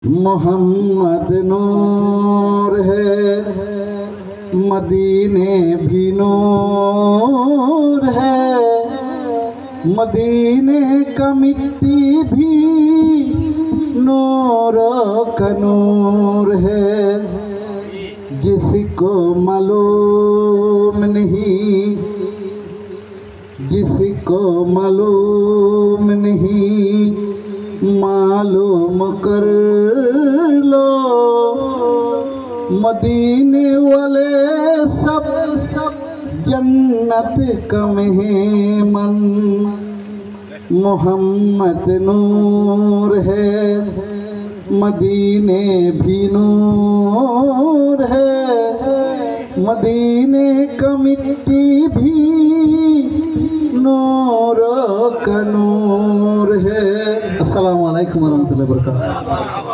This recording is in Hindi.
मोहम्मद नूर है, मदीने भी नूर है, मदीने का मिट्टी भी नूर का नूर है। जिसको मालूम नहीं, जिसको मालूम नहीं, मालूम कर लो। मदीने वाले सब जन्नत का मेहमान। मोहम्मद नूर है, मदीने भी नूर है, मदीने का मिट्टी भी नूर का नूर है। अस्सलामु अलैकुम वरहमतुल्लाहि वबरकातुहू।